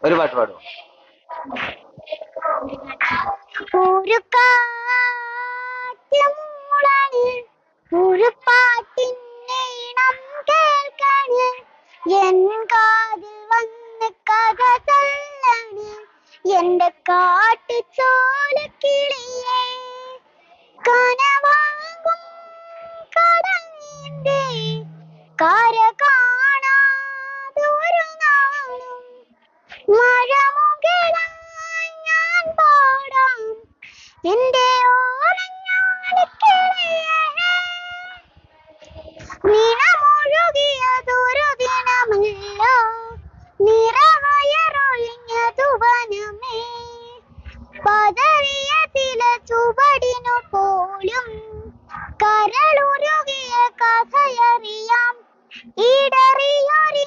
ഒരു പാട്ട് പാടുമോ? ഒരു കാറ്റുമൂളാണ്, ഒരു പാട്ടിനീണം കേൾക്കാണ്, എൻ കാതിൽ വന്ന് കഥ ചൊല്ലാണ് എന്റെ കാട്ടുചോലക്കിളിയേ. കനവാകും കടൽ നീന്തി കര കാണാതൊരു നാളും മഴമുകിലായി ഞാൻ പാടാം എന്റെ ഓലഞ്ഞാലിക്കിളിയേ. നിറമൊഴുകിയതൊരു ദിനമല്ലോ, നിറവയറൊഴിഞ്ഞതു വനമേ. പതറിയ ചില ചുവടിനു പോലും കരളുരുകിയ കഥയറിയാം. ഇടറിയൊരി